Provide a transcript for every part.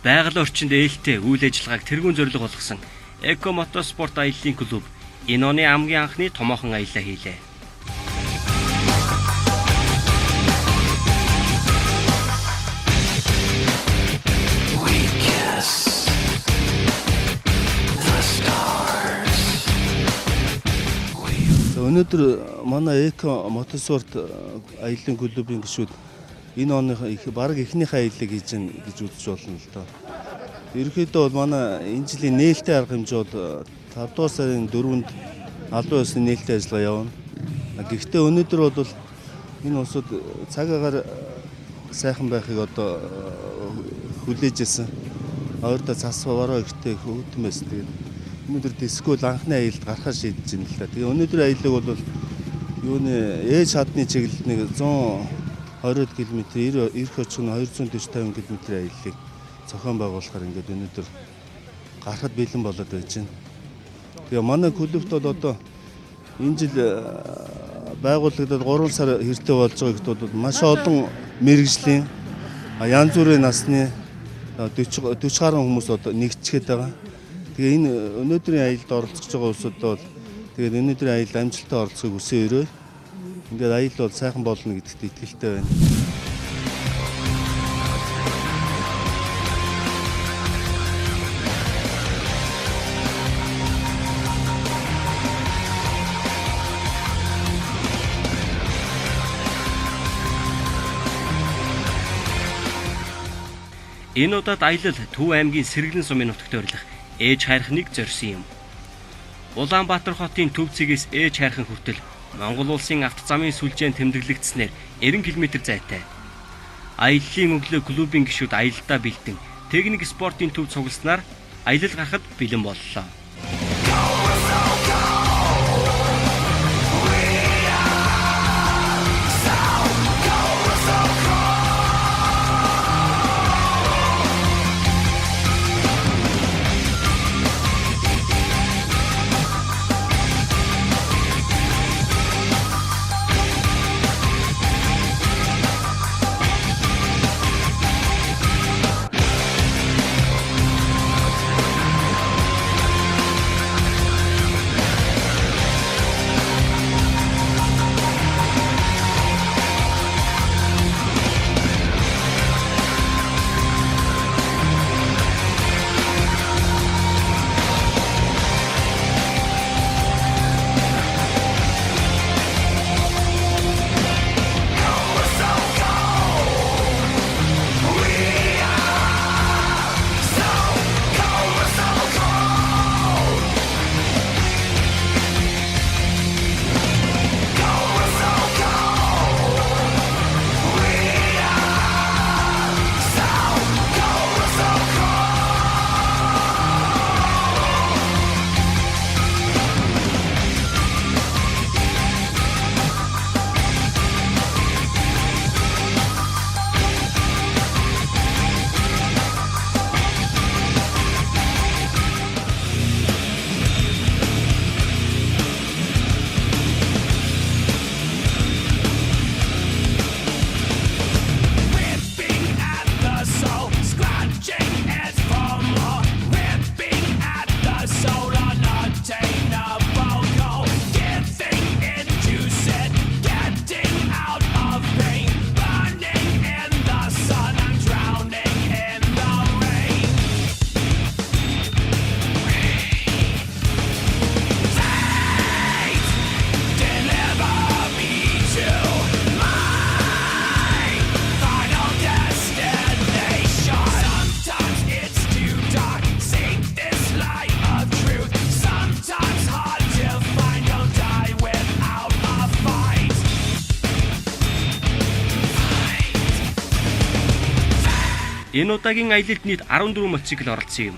Байгаль орчинд ээлтэй үйл ажиллагааг тэргуун зорилго болгосон Эко Мотоспорт аяллаа клуб энэ оны хамгийн анхны томоохон аяллаа хийлээ. Өнөөдөр манай Эко Мотоспорт аяллаа клубын гишүүд энэ оны бараг эхнийхээ аяллыг хийж гэн гэж үзэж болно л доо. Ерөнхийдөө бол манай энэ жилийн нээлттэй арга хэмжээ бол 5 дугаар сарын 4-нд албан ёсны нээлттэй ажиллагаа явна. Гэхдээ өнөөдөр бол энэ улсууд цаг агаар сайхан байхыг одоо хүлээж ирсэн. Ойрдоо цас бараа ихтэй хөвтөн байсан. Тэгээд өнөөдөр дискгүй анхны аялалд гарахаар шийдэж байна л да. Тэгээ өнөөдөр аяллаг бол юуны ээж хадны чиглэлд нэг 120 км, эрх очих нь 240-50 км аяллыг зохион байгуулахаар ингээд өнөөдөр гарахад бэлэн болоод байж байна. Тэгээ манай клубт бол одоо энэ жил байгуулагдаад 3 сар хэртэ болж байгаа гэхэд бол маш олон мэрэгжлийн янз бүрийн насны 40 гаруй хүмүүс одоо нэгчгээд байгаа. Тэгээ энэ өнөөдрийн аялалд оролцож байгаа улсууд бол тэгээд өнөөдрийн аялал амжилттай оролцохыг хүсэн өрөө. Ингээд аялал бол сайхан болно гэдэгт итгэлтэй байна. Энэ удаад аялал Төв аймгийн Сэргэлэн сумын нутагт ойрлох Ээж хайрхныг зорьсон юм. Улаанбаатар хотын төв цэгээс Ээж хайрхан хүртэл Монгол улсын автозамын сүлжээн тэмдэглэгдснээр 90 км зайтай. Аяллаа өглөө клубын гишүүд аялалдаа бэлдэн техник спортын төв цугласнаар аялал гарахад бэлэн боллоо. Энэ удаагийн аялалд нийт 14 мотоцикл оролцсон юм.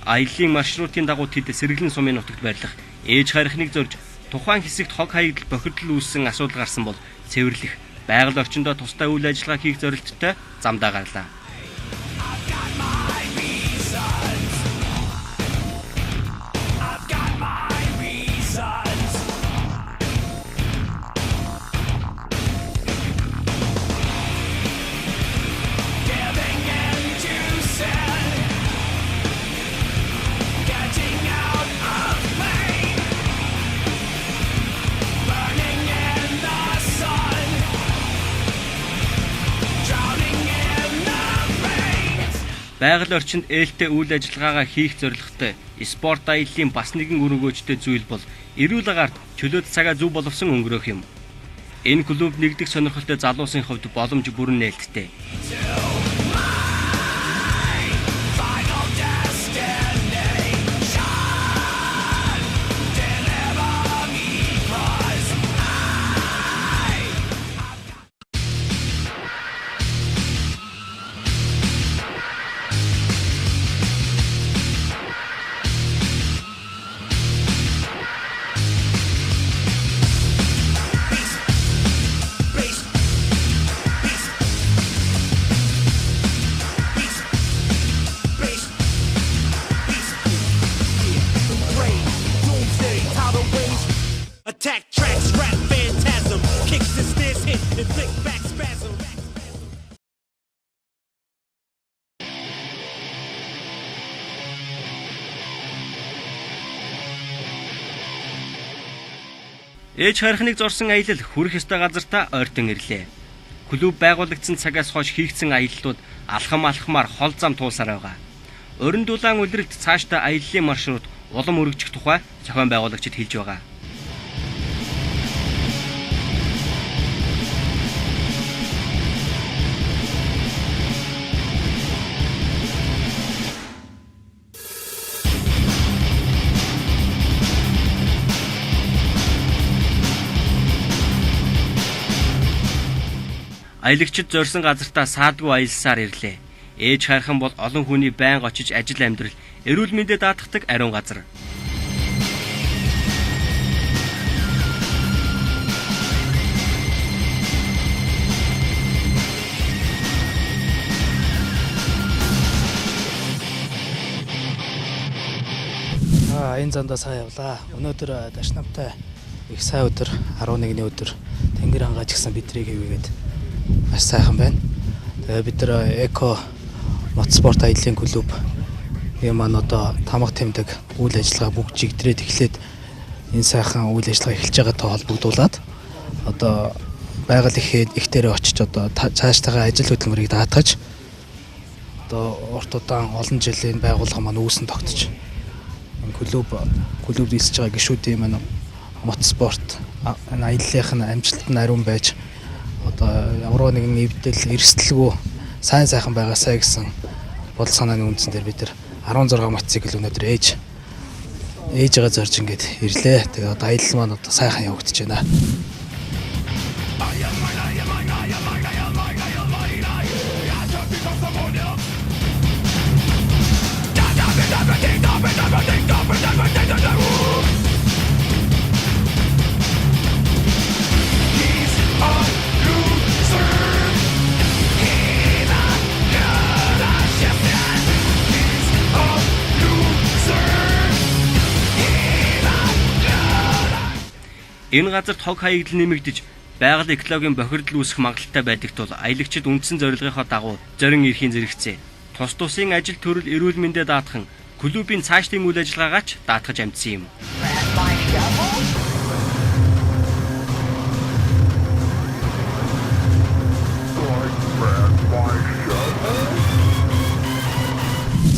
Аяллаа маршрутын дагуу тэд Сэргэлэн сумын нутагт байрлах Ээж хайрхныг зорж тухайн хэсэгт хог хаягдал бохирдол үүссэн асуудал гарсан бол цэвэрлэх, байгаль орчиндөө тусдаа үйл ажиллагаа хийх зорилттой замдаа гарлаа. Байгаль орчинд ээлтэй үйл ажиллагаагаа хийх зорилготой спорт аяллаа бас нэгэн өргөөжтэй зүйл бол эрүүл агаарт чөлөөт цагаа зөв боловсон өнгөрөөх юм. Энэ клуб нэгдэх сонирхолтой залуусын хувьд боломж бүрэн нээлттэй. Attack tracks, rap phantasm, kicks and snares hit, inflict back spasm. Ээж харихныг зорсон аялал хүрэх ёстой газартаа ойртон ирлээ. Клуб байгуулагдсан цагаас хойш хийгдсэн аяллууд алхамаар хол зам туулсаар байгаа. Орон дулаан улиралд цаашдаа аяллаа маршрут улам өргөжих тухай зохион байгуулагчид хэлж байгаа. Аялагчид зорьсон газартаа саадгүй аялсаар ирлээ. Ээж хархан бол олон хүний байнга очиж ажил амьдрал, эрүүл мэндэд даатгадаг ариун газар. Энэ зандаа сайн явлаа. Өнөөдөр дашнамтай их сайн өдөр 11-ний өдөр Тэнгэр хангаж гисэн бидрийг хийгээд маш сайхан байна. Тэгээ бид нар эко мотоспорт аяллаа клуб юм одоо тамга тэмдэг үйл ажиллагаа бүгд жигдрээд эхлээд энэ сайхан үйл ажиллагаа эхэлж байгаатай холбогдуулаад одоо байгаль их дээрээ очиж одоо цаашдаа ажил хөдөлмөрийг даатгаж одоо урт удаан олон жилийн байгууллага маань үүсэн тогтож энэ клуб дийсэж байгаа гишүүдийн маань мотоспорт аяллаах нь амжилт нь ариун байж одоо ямар нэгэн эвдэл эрсдэлгүй сайн сайхан байгаасаа гэсэн бодол санааны үндсэн дээр бид нар 16 мотоцикл өнөөдөр ээжгээ зорж ингээд ирлээ. Тэгээ одоо аялал маань одоо сайхан явагдаж байна. Энэ газарт хог хаягдал нэмэгдэж, байгаль экологийн бохирдол үүсэх магадлалтай байдагт бол аялагчид үндсэн зорилгынхоо дагуу зорин эрхийн зэрэгцээ. Тус тусын ажил төрөл эрүүл мэндэд даатхан клубын цаашдын үйл ажиллагаагаач даатгаж амжсан юм.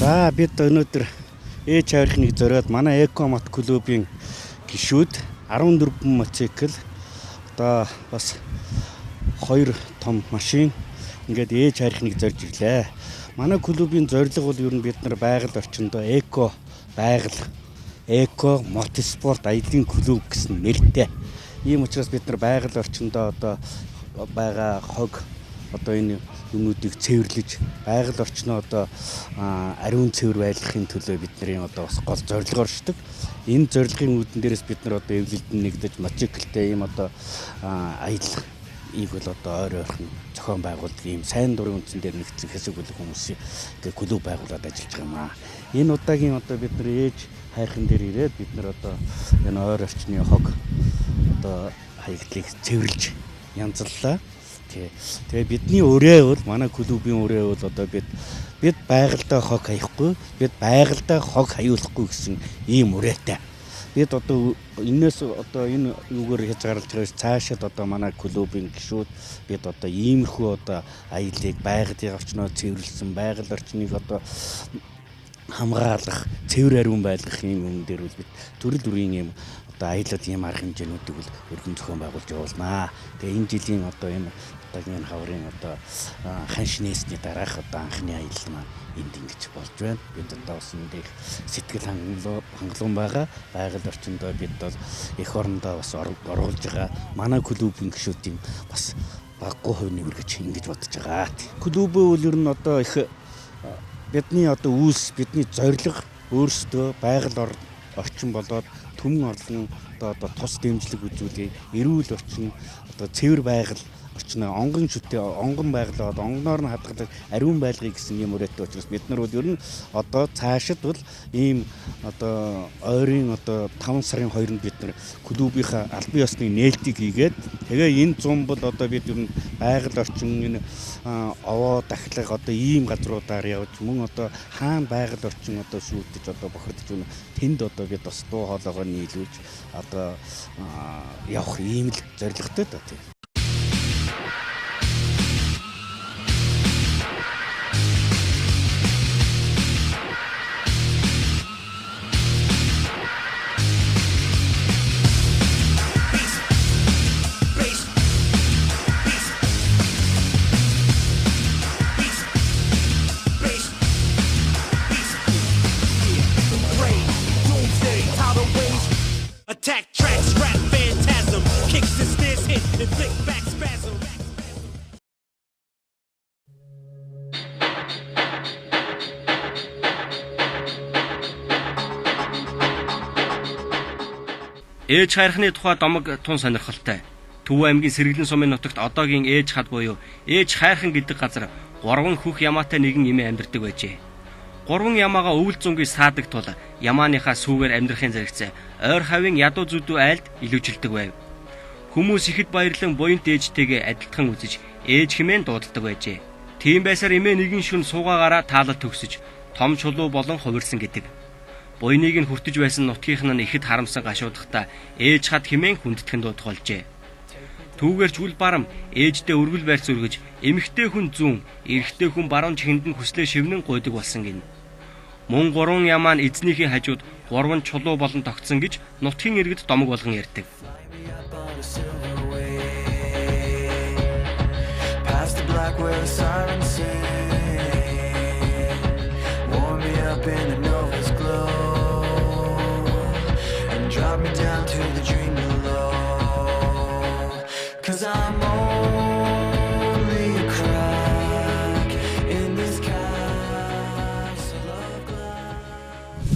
За бид өнөөдөр ээж хайрхныг зориод манай Экомот клубын гишүүд 14 мотоцикл одоо бас 2 том машин ингээд ээж хайрхныг зорж ирлээ. Манай клубын зорилго бол ер нь бид нар байгаль орчиндөө эко мотоспорт аялын клуб гэсэн нэртэй. Ийм учраас бид нар байгаль орчиндөө одоо байгаа хог одоо энэ юмнуудыг цэвэрлэж байгаль орчноо одоо ариун цэвэр байлгахын төлөө бидний одоо бас гол зорилго оршдог. Энэ зорилгын үүдэн дээрээс бид нар одоо эвлэлдэн нэгдэж мотоциклтэй ийм одоо аялах ийг бол одоо ойр ойрхон зохион байгуулдаг ийм сайн дурын үндсэн дээр нэгдсэн хэсэг бүлэг хүмүүсийн тэгээ клуб байгуулад ажиллаж байгаа юм аа. Энэ удаагийн одоо бид нар ээж хайрхан дээр ирээд бид нар одоо энэ ойр орчны хог одоо хаягдлыг цэвэрлж янзллаа. Тэгээ бидний өрөө бол манай клубын өрөө бол одоо бид байгалдаа хог хаяхгүй, бид байгалдаа хог хаяулахгүй гэсэн ийм үрээтэй. бид одоо энэс одоо энэ юугаар хязгаарлаж байгаас цаашаад одоо манай клубын гишүүд бид одоо иймэрхүү одоо аялыг байгалийн орчноор цэвэрлсэн байгаль орчныг одоо хамгаалах, цэвэр ариун байлгах юм юм дээр бол бид төрөл бүрийн юм одоо аялал ийм арга хэмжээнүүдийг бол өргөн зохион байгуулж явуулнаа. Тэгээ энэ жилийн одоо энэ одоогийн хаврын одоо хан шинээсний дараах одоо анхны аялал маань энд ингэж болж байна. Бид одоо бас энд их сэтгэл хангалуун байгаа. Байгаль орчиндөө бид бол эх орондоо бас оруулж байгаа. Манай клубын гишүүдийн бас баггүй хувь нэмэр гэж ингэж бодож байгаа. Клубын үйл ер нь одоо их бидний одоо үүс, бидний зорилго өөрсдөө байгаль орчин болоод түмэн орлон одоо тус дэмжлэг үзүүлээ. Эрүүл орчин одоо цэвэр байгаль орчноо онгон шүтээ онгон байгалаад онгоноор нь хадгалах ариун байлгыг гэсэн юм өрөөтэй учраас бид нар бол ер нь одоо цаашид бол ийм одоо ойрын одоо 5 сарын 2-нд бид нар клубийнхаа албан ёсны нээлтийг хийгээд тэгээ энэ зам бол одоо бид ер нь байгаль орчин энэ овоо дахлах одоо ийм газруудаар явж мөн одоо хаана байгаль орчин одоо шүүдэж одоо бохирдож байна тэнд одоо бид бас дуу хоолойгоо нийлүүлж одоо явах ийм л зорилготой да тийм. Attack tracks, rap phantasm, kicks and snares hit, inflict back spasm. Ээж хайрхны тухай домог тун сонирхолтой. Төв аймгийн Сэргэлэн сумын нутагт одоогийн ээж хад буюу ээж хайрхан гэдэг газар 3 хөх ямаатай нэгэн эмээ амьдардаг байжээ. 3 ямаага өвөл зунгийн саадаг тул ямааныхаа сүүгээр амьдрахын зэрэгцээ ойр хавийн ядуу зүдүү айлд илүүжилдэг байв. Хүмүүс ихэд баярлан буянт ээжтэйгээ адилтхан үзэж ээж хэмээн дуудалдаг байжээ. Тийм байсаар эмээ нэгэн шөнө суугаагаараа таалал төгсөж том чулуу болон хувирсан гэдэг. Буйныг нь хүртэж байсан нутгийнх нь ихэд харамсан гашуудахдаа ээж хад хэмээн хүндэтгэн дуудах болжээ. Түүгээрч үл барам ээждээ өргөл байрц өргөж эмэгтэй хүн зүүн, эрэгтэй хүн баруун чихэнд нь хүслээ шивнэн гуйдаг болсон гин. Мөн 3 ямаа нь эзнийхээ хажууд 3 чулуу болон тогтсон гэж нутгийн иргэд домог болгон ярьдаг.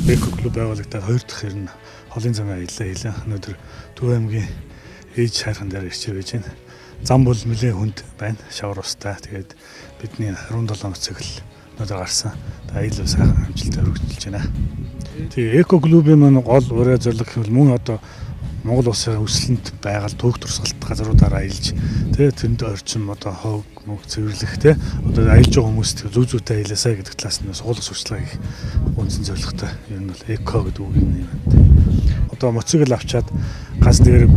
Эко клуб байгуулагдаад 2 дахь хэрн холын замын аяллаа хийлээ. Өнөөдөр Төв аймгийн ээж хайрхан дээр ирчээ байж байна. Зам бол нэлээд хүнд байна. Шавар устай. Тэгээд бидний 17 цэгэл өнөөдөр гарсан. Аялал сайхан амжилттай өргөжлөж байна. Тэгээ эко клубын маань гол ураа зорилго гэвэл мөн одоо Монгол улсын өсөлтөнд байгаль түүх турсгалт газруудаар аялж тэгээ тэнд орчин одоо хог мөг цэвэрлэх те одоо аялж байгаа хүмүүст зүү зүүтэй аяласаа гэдэг талаас нь суулгах сурчлагыг үндсэн зорилготой ер нь бол эко гэдэг үг юм байна. Одоо моцикл авчаад газ дээр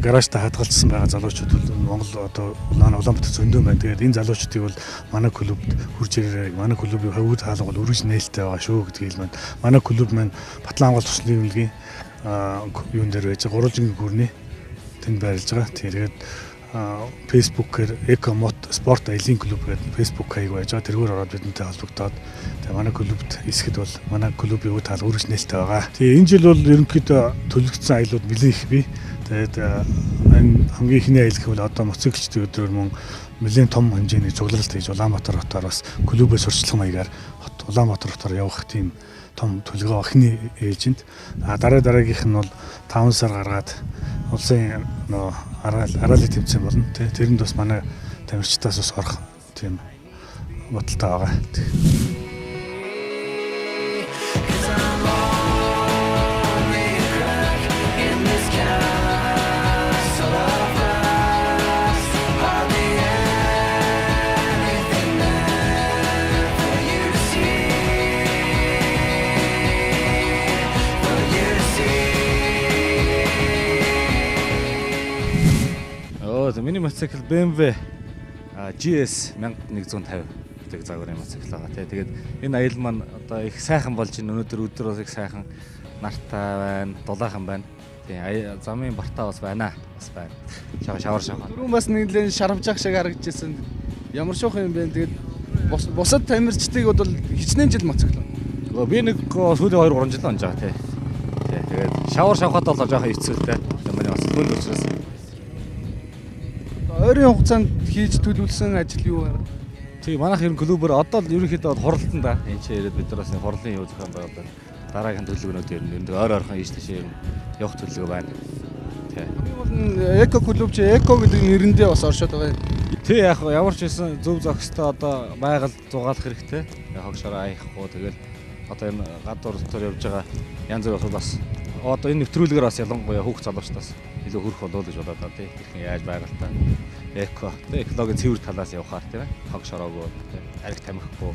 гаражтаа хадгалсан байгаа залуучууд бол Монгол одоо Улаанбаатар зөндөө байна. Тэгээд энэ залуучдыг бол манай клубд хурж ирээрэй. Манай клубын хөвгүүд хаалга бол өргөж нээлттэй байгаа шүү гэдгийг л байна. Манай клуб маань Батлангол туслын эмнэлгийн юун дээр байж гурвалжингийн гүрний тэнд байрлаж байгаа. Тэгээд Facebook-ээр Экомот спорт аялын клуб гэдэг Facebook хаяг байж байгаа. Тэргээр ороод бидэнтэй холбогдоод тэгээ манай клубт эсэхэд бол манай клубын үе таал үргэлж нээлттэй байгаа. Тэгээ энэ жил бол ерөнхийдөө төлөгдсөн аялууд нэлээд их бий. Тэгээд энэ хамгийн ихний аялал гэвэл одоо моциклчдын өдрөөр мөн нэлээд том хэмжээний цугларалт хийж Улаанбаатар хотоор бас клубээс сурчлах маягаар Улаанбаатар хотоор явах тийм том төлгөө охины ээжэнд дараагийнх нь бол 5 сар гаргаад улсын араалыг тэмцээн болно. Тэрэнд бас манай тамирчдаас бас орох тийм бодолтой байгаа. мотоцикл BMW GS 1150 гэдэг загварын мотоцикл байгаа тий. Тэгээд энэ аялал маань одоо их сайхан болж байна. Өнөөдөр өдөр бас их сайхан нартай байна, дулаахан байна. Тий. Замын бартаа бас байна. Бас байна. Шавар. Түрүүн бас нэгэн шарамжаах шиг харагдажсэн. Ямар шуух юм бэ? Тэгээд бусад тамирчдыг бол хичнээн жил мотоцикл. Би нэг сүүлийн 2-3 жил онж байгаа тий. Тэгээд шавар шавхад бол жоохон хэцүүтэй. Манай бас хөл учраас. Ойрын хугацаанд хийж төлөвлөсөн ажил юу вэ? Тий, манайх ер нь клубээр одоо л ерөнхийдөө хуралдан да. Энд чи ирээд бид нар бас хурлын юу зохион байгуулаад дараагийн төлөвлөгөөнүүд ер нь ойр ойрхон ийш тийш явах төлөвлөгөө байна. Тий. Эко клуб чи эко гэдэг нэрэндээ бас оршоод байгаа юм. Тий, яг ямар ч байсан зөв зохистой одоо байгаль зугаалах хэрэгтэй. Хогшороо аяхгүй тэгэл одоо энэ гадуур дотор явж байгаа янз бүр бас одоо энэ нэвтрүүлгээр бас ялангуяа хүүхд залуучдаас илүү хөрөх болов гэж бодоод байна тий. Хэрхэн яаж байгальтаа эко тий экологийн цэвэр талаас явахаар тий хог шороогүй тий ариг тамхихгүй.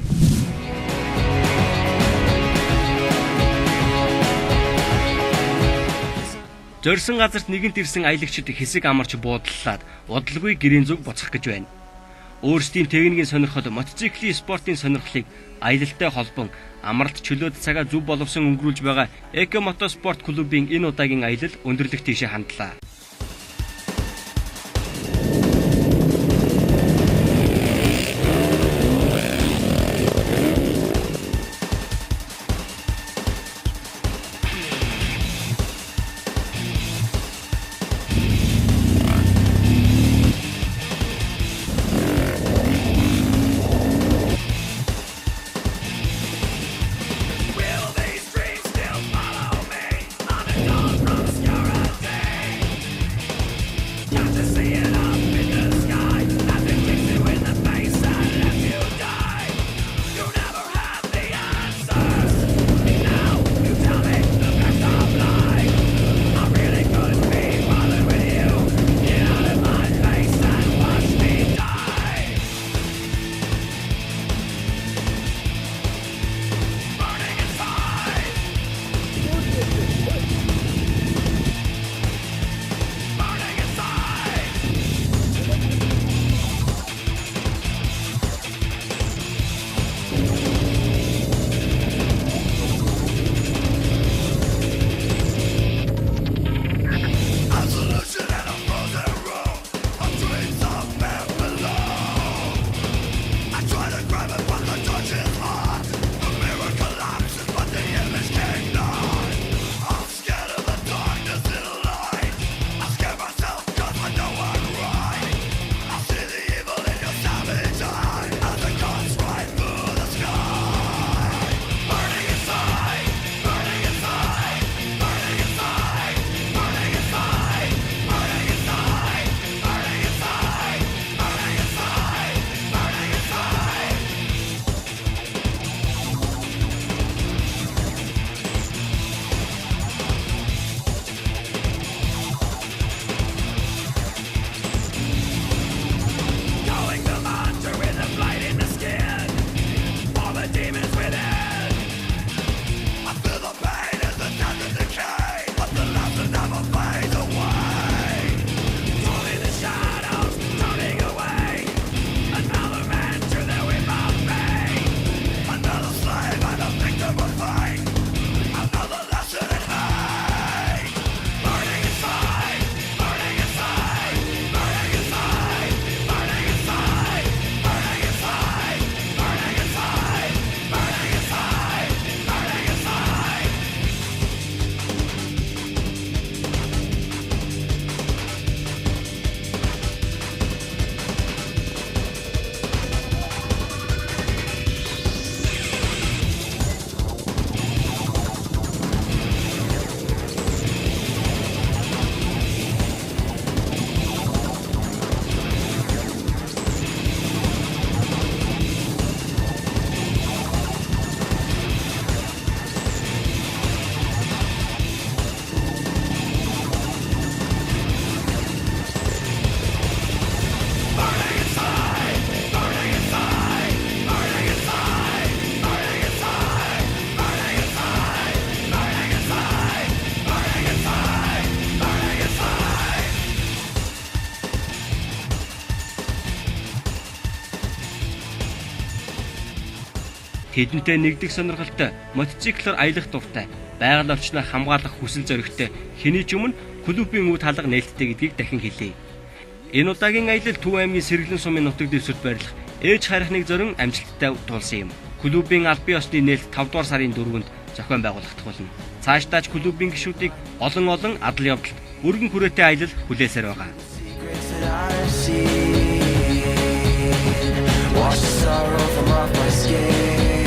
Зорьсон газарт нэгэнт ирсэн аялагчид хэсэг амарч буудлаад удалгүй гэрийн зүг буцах гэж байна. Өөрсдийн техникийн сонирхол мотоциклийн спортын сонирхлыг аялалтай холбон амралт чөлөөт цагаа зөв боловсон өнгөрүүлж байгаа Эко мотоспорт клубын энэ удаагийн аялал өндөрлөх тийшээ хандлаа. Тэдэнтэй нэгдэх сонирхолтой, мотоциклоор аялах дуртай, байгаль орчноо хамгаалах хүсэл зоригтой хэний ч өмнө клубын үе талга нээлттэй гэдгийг дахин хэлье. Энэ удаагийн аялал Төв аймгийн Сэргэлэн сумын нутаг дэвсгэрт байрлах ээж хайрхныг зорин амжилттай туулсан юм. Клубын аль бие усны нээлт 5 дугаар сарын 4-нд зохион байгуулагдах болно. Цаашдаач клубын гишүүдийг олон адал явдалд өргөн хүрээтэй аялал хүлээсээр байгаа. Wash the sorrow from off my skin.